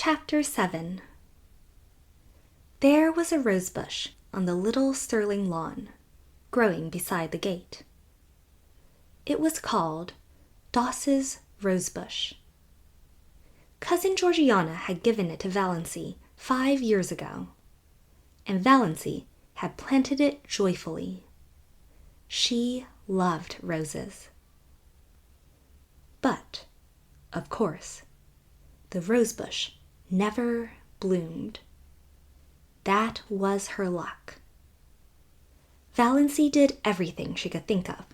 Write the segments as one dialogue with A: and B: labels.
A: Chapter 7. There was a rosebush on the little Sterling lawn, growing beside the gate. It was called Doss's Rosebush. Cousin Georgiana had given it to Valancy 5 years ago, and Valancy had planted it joyfully. She loved roses. But, of course, the rosebush never bloomed. That was her luck. Valancy did everything she could think of,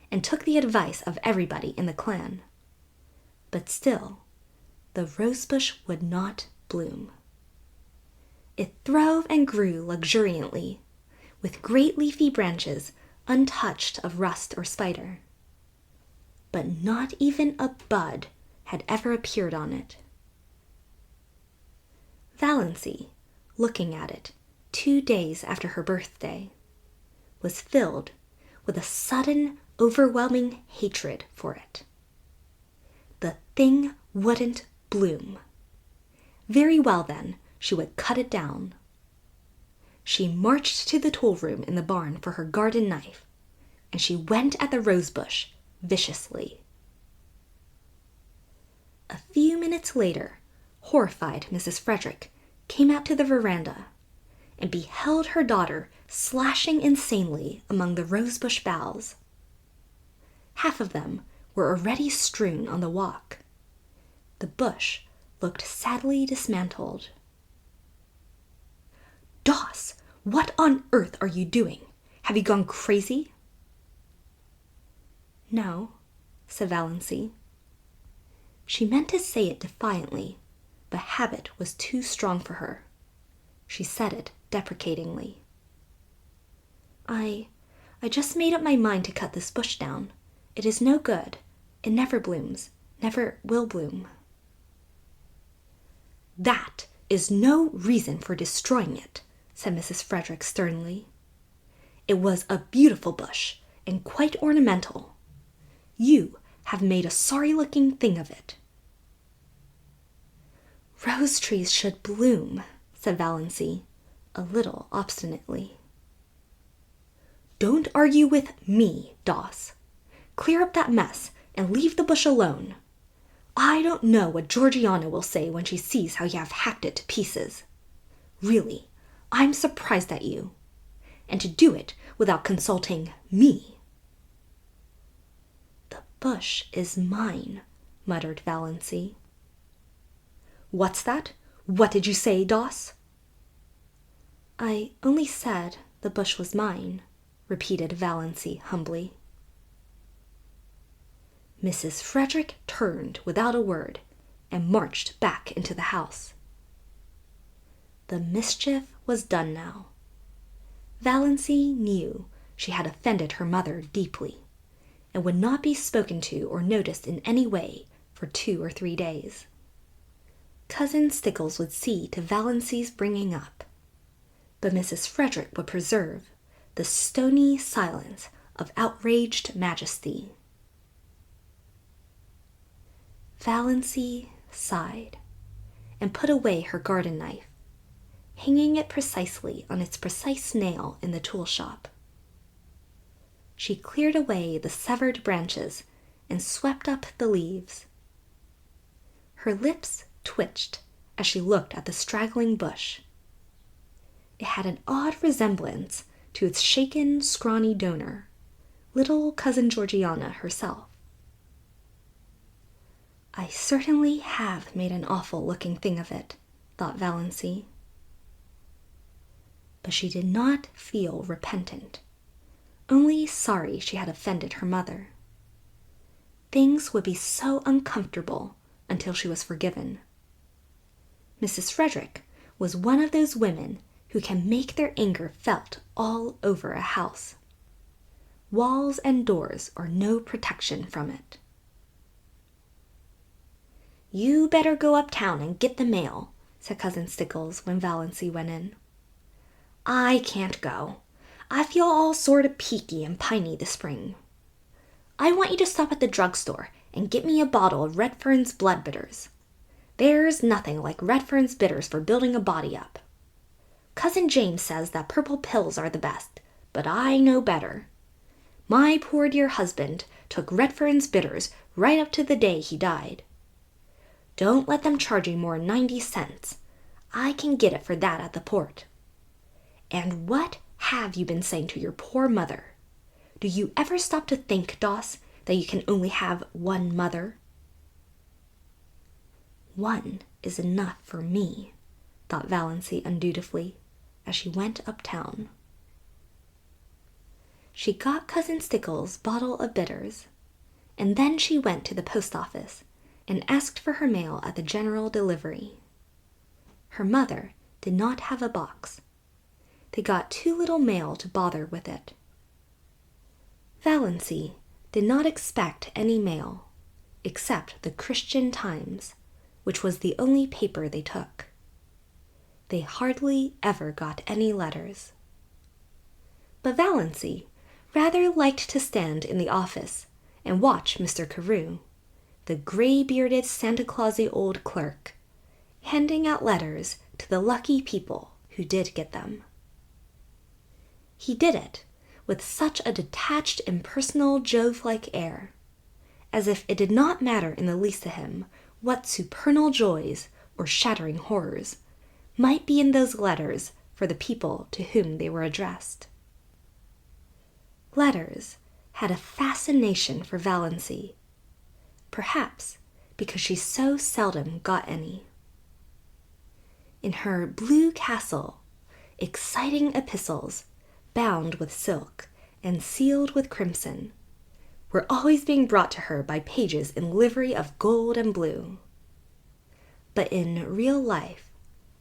A: and took the advice of everybody in the clan. But still, the rosebush would not bloom. It throve and grew luxuriantly, with great leafy branches untouched of rust or spider. But not even a bud had ever appeared on it. Valancy, looking at it 2 days after her birthday, was filled with a sudden, overwhelming hatred for it. The thing wouldn't bloom. Very well then, she would cut it down. She marched to the tool room in the barn for her garden knife, and she went at the rosebush viciously. A few minutes later, horrified Mrs. Frederick came out to the veranda and beheld her daughter slashing insanely among the rosebush boughs. Half of them were already strewn on the walk. The bush looked sadly dismantled. "Doss, what on earth are you doing? Have you gone crazy?" "No," said Valancy. She meant to say it defiantly, but habit was too strong for her. She said it deprecatingly. I just made up my mind to cut this bush down. It is no good. It never blooms, never will bloom." "That is no reason for destroying it," said Mrs. Frederick sternly. "It was a beautiful bush, and quite ornamental. You have made a sorry-looking thing of it." "Rose trees should bloom," said Valancy, a little obstinately. "Don't argue with me, Doss. Clear up that mess and leave the bush alone. I don't know what Georgiana will say when she sees how you have hacked it to pieces. Really, I'm surprised at you. And to do it without consulting me." "The bush is mine," muttered Valancy. "What's that? What did you say, Doss?" "I only said the bush was mine," repeated Valancy humbly. Mrs. Frederick turned without a word and marched back into the house. The mischief was done now. Valancy knew she had offended her mother deeply, and would not be spoken to or noticed in any way for 2 or 3 days. Cousin Stickles would see to Valancy's bringing up, but Mrs. Frederick would preserve the stony silence of outraged majesty. Valancy sighed and put away her garden knife, hanging it precisely on its precise nail in the tool shop. She cleared away the severed branches and swept up the leaves. Her lips twitched as she looked at the straggling bush. It had an odd resemblance to its shaken, scrawny donor, little Cousin Georgiana herself. "I certainly have made an awful-looking thing of it," thought Valancy. But she did not feel repentant, only sorry she had offended her mother. Things would be so uncomfortable until she was forgiven. Mrs. Frederick was one of those women who can make their anger felt all over a house. Walls and doors are no protection from it. "You better go uptown and get the mail," said Cousin Stickles when Valancy went in. "I can't go. I feel all sort of peaky and piney this spring. I want you to stop at the drugstore and get me a bottle of Redfern's blood bitters. There's nothing like Redfern's bitters for building a body up. Cousin James says that purple pills are the best, but I know better. My poor dear husband took Redfern's bitters right up to the day he died. Don't let them charge you more 90 cents. I can get it for that at the port. And what have you been saying to your poor mother? Do you ever stop to think, Doss, that you can only have one mother? One is enough for me, thought Valancy undutifully, as she went uptown. She got Cousin Stickles' bottle of bitters, and then she went to the post office and asked for her mail at the general delivery. Her mother did not have a box. They got too little mail to bother with it. Valancy did not expect any mail, except the Christian Times, which was the only paper they took. They hardly ever got any letters. But Valancy rather liked to stand in the office and watch Mr. Carew, the gray-bearded Santa Clausy old clerk, handing out letters to the lucky people who did get them. He did it with such a detached, impersonal, Jove-like air, as if it did not matter in the least to him what supernal joys or shattering horrors might be in those letters for the people to whom they were addressed. Letters had a fascination for Valancy, perhaps because she so seldom got any. In her blue castle, exciting epistles, bound with silk and sealed with crimson, were always being brought to her by pages in livery of gold and blue. But in real life,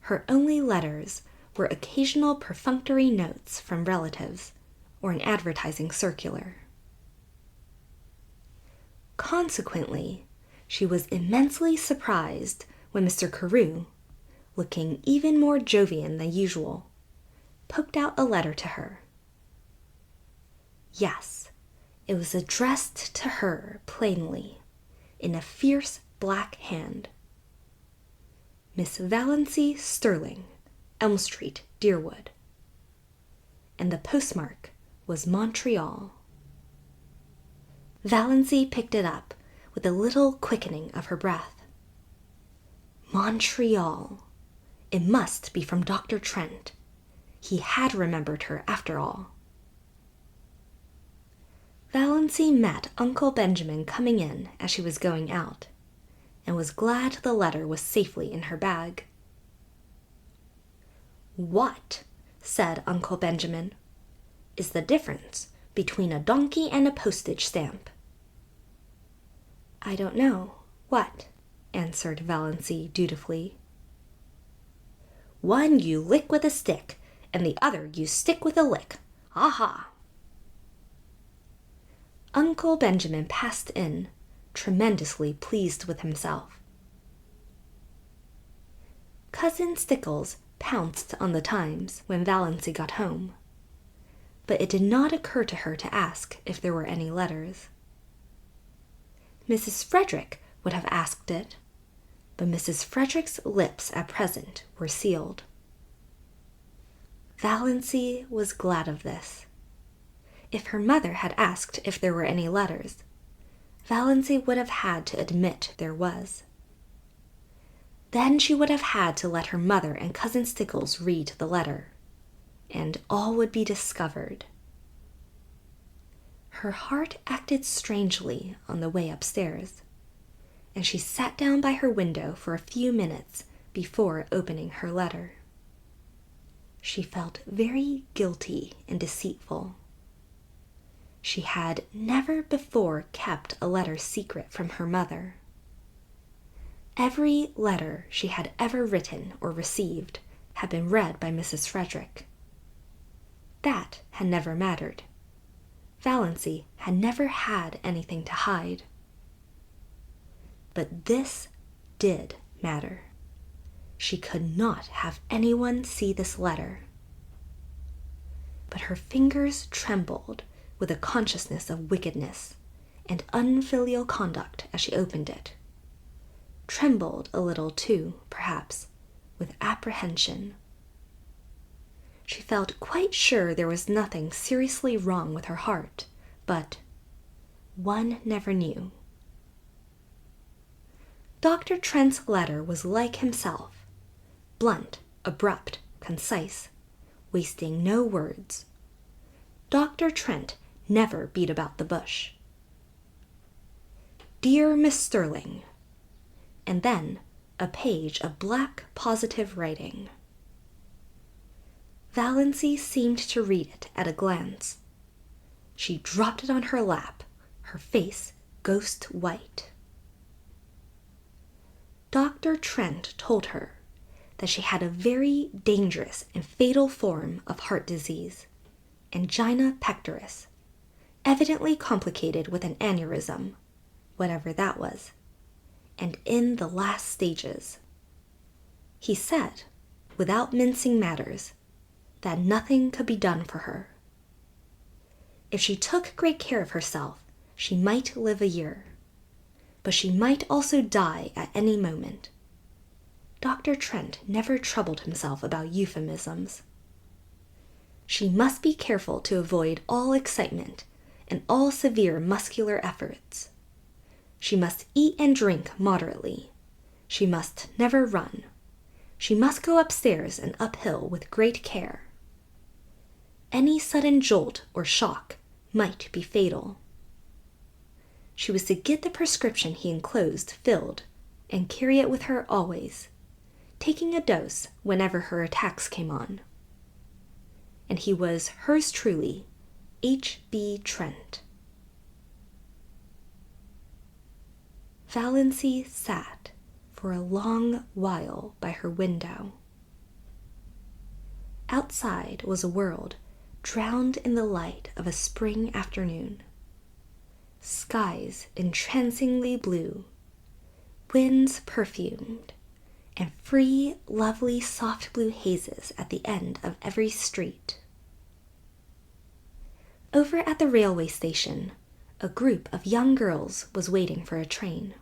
A: her only letters were occasional perfunctory notes from relatives or an advertising circular. Consequently, she was immensely surprised when Mr. Carew, looking even more Jovian than usual, poked out a letter to her. Yes, it was addressed to her plainly, in a fierce black hand. Miss Valancy Sterling, Elm Street, Deerwood. And the postmark was Montreal. Valancy picked it up with a little quickening of her breath. Montreal. It must be from Dr. Trent. He had remembered her after all. Valancy met Uncle Benjamin coming in as she was going out, and was glad the letter was safely in her bag. "What," said Uncle Benjamin, "is the difference between a donkey and a postage stamp?" "I don't know. What?" answered Valancy dutifully. "One you lick with a stick, and the other you stick with a lick. Ha-ha!" Uncle Benjamin passed in, tremendously pleased with himself. Cousin Stickles pounced on the Times when Valancy got home, but it did not occur to her to ask if there were any letters. Mrs. Frederick would have asked it, but Mrs. Frederick's lips at present were sealed. Valancy was glad of this. If her mother had asked if there were any letters, Valancy would have had to admit there was. Then she would have had to let her mother and Cousin Stickles read the letter, and all would be discovered. Her heart acted strangely on the way upstairs, and she sat down by her window for a few minutes before opening her letter. She felt very guilty and deceitful. She had never before kept a letter secret from her mother. Every letter she had ever written or received had been read by Mrs. Frederick. That had never mattered. Valancy had never had anything to hide. But this did matter. She could not have anyone see this letter. But her fingers trembled with a consciousness of wickedness and unfilial conduct as she opened it. trembled a little too, perhaps, with apprehension. She felt quite sure there was nothing seriously wrong with her heart, but one never knew. Dr. Trent's letter was like himself, blunt, abrupt, concise, wasting no words. Dr. Trent never beat about the bush. Dear Miss Sterling, and then a page of black positive writing. Valency seemed to read it at a glance. She dropped it on her lap, her face ghost white. Dr. Trent told her that she had a very dangerous and fatal form of heart disease, angina pectoris, evidently complicated with an aneurysm, whatever that was, and in the last stages. He said, without mincing matters, that nothing could be done for her. If she took great care of herself, she might live a year, but she might also die at any moment. Dr. Trent never troubled himself about euphemisms. She must be careful to avoid all excitement and all severe muscular efforts. She must eat and drink moderately. She must never run. She must go upstairs and uphill with great care. Any sudden jolt or shock might be fatal. She was to get the prescription he enclosed filled and carry it with her always, taking a dose whenever her attacks came on. And he was hers truly, H.B. Trent. Valency sat for a long while by her window. Outside was a world drowned in the light of a spring afternoon. Skies entrancingly blue, winds perfumed, and free, lovely, soft blue hazes at the end of every street. Over at the railway station, a group of young girls was waiting for a train.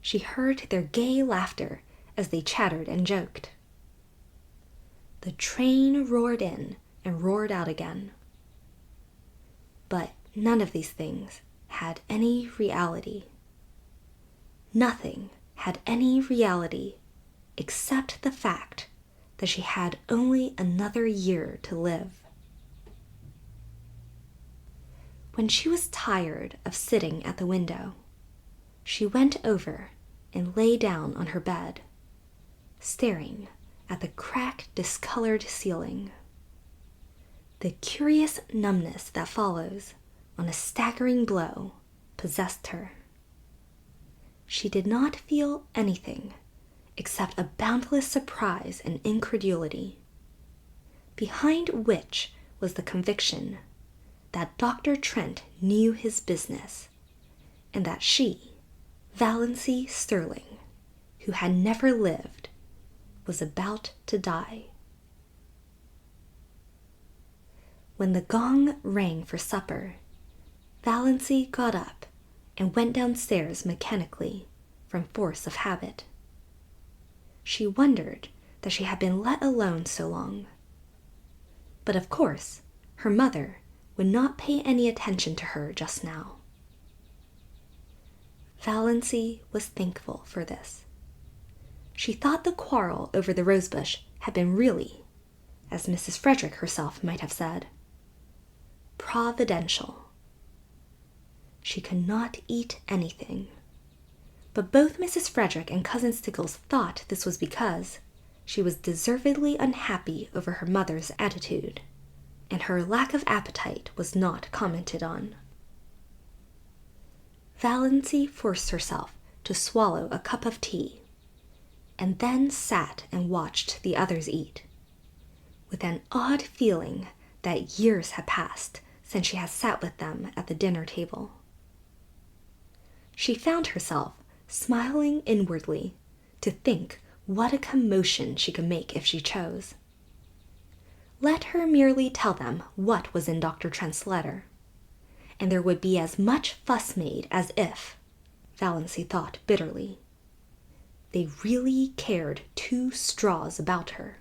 A: She heard their gay laughter as they chattered and joked. The train roared in and roared out again. But none of these things had any reality. Nothing had any reality except the fact that she had only another year to live. When she was tired of sitting at the window, she went over and lay down on her bed, staring at the cracked, discolored ceiling. The curious numbness that follows on a staggering blow possessed her. She did not feel anything except a boundless surprise and incredulity, behind which was the conviction that Dr. Trent knew his business, and that she, Valency Sterling, who had never lived, was about to die. When the gong rang for supper, Valency got up and went downstairs mechanically from force of habit. She wondered that she had been let alone so long. But of course, her mother would not pay any attention to her just now. Valency was thankful for this. She thought the quarrel over the rosebush had been really, as Mrs. Frederick herself might have said, providential. She could not eat anything, but both Mrs. Frederick and Cousin Stickles thought this was because she was deservedly unhappy over her mother's attitude, and her lack of appetite was not commented on. Valency forced herself to swallow a cup of tea, and then sat and watched the others eat, with an odd feeling that years had passed since she had sat with them at the dinner table. She found herself smiling inwardly to think what a commotion she could make if she chose. Let her merely tell them what was in Dr. Trent's letter, and there would be as much fuss made as if, Valency thought bitterly, They really cared 2 straws about her.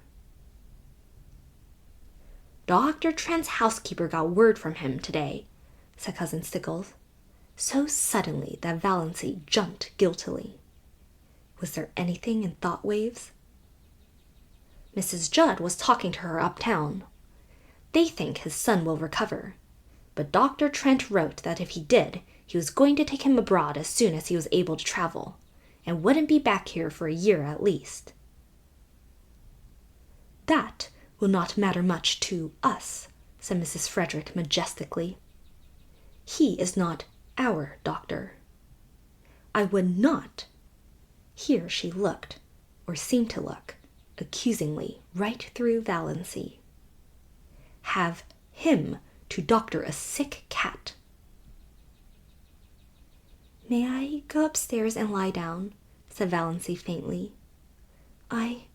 A: "Dr. Trent's housekeeper got word from him today," said Cousin Stickles, so suddenly that Valancy jumped guiltily. Was there anything in thought waves? "Mrs. Judd was talking to her uptown. They think his son will recover, but Dr. Trent wrote that if he did, he was going to take him abroad as soon as he was able to travel, and wouldn't be back here for a year at least." "That will not matter much to us," said Mrs. Frederick majestically. "He is not our doctor. I would not," here she looked, or seemed to look, accusingly right through Valancy, "have him to doctor a sick cat." "May I go upstairs and lie down?" said Valancy faintly. I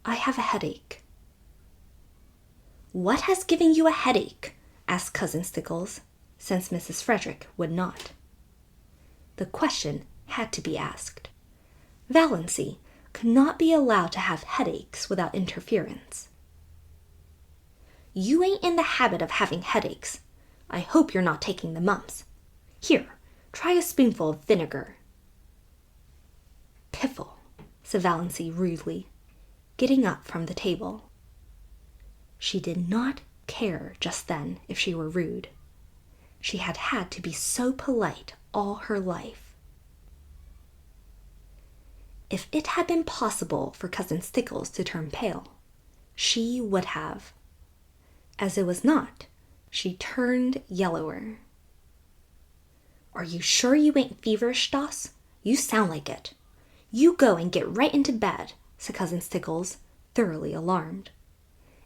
A: have a headache." "What has given you a headache?" asked Cousin Stickles, since Mrs. Frederick would not. The question had to be asked. Valancy could not be allowed to have headaches without interference. "You ain't in the habit of having headaches. I hope you're not taking the mumps. Here, try a spoonful of vinegar." "Piffle," said Valancy rudely, getting up from the table. She did not care just then if she were rude. She had had to be so polite all her life. If it had been possible for Cousin Stickles to turn pale, she would have. As it was not, she turned yellower. "Are you sure you ain't feverish, Stoss? You sound like it. You go and get right into bed," said Cousin Stickles, thoroughly alarmed.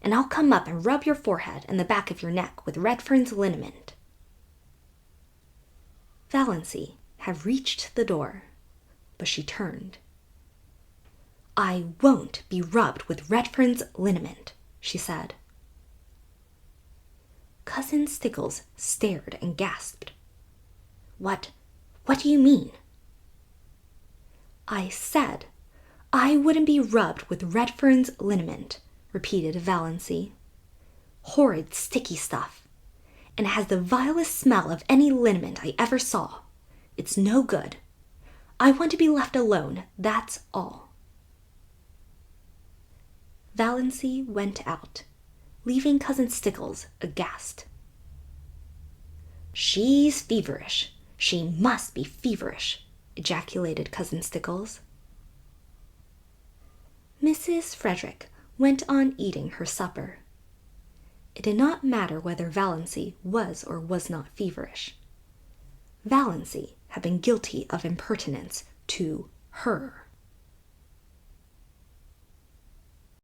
A: "And I'll come up and rub your forehead and the back of your neck with Redfern's liniment." Valancy had reached the door, but she turned. "I won't be rubbed with Redfern's liniment," she said. Cousin Stickles stared and gasped. What do you mean?" "I said I wouldn't be rubbed with Redfern's liniment," repeated Valancy. "Horrid sticky stuff, and it has the vilest smell of any liniment I ever saw. It's no good. I want to be left alone, that's all." Valancy went out, leaving Cousin Stickles aghast. "She's feverish. She must be feverish," ejaculated Cousin Stickles. Mrs. Frederick went on eating her supper. It did not matter whether Valancy was or was not feverish. Valancy had been guilty of impertinence to her.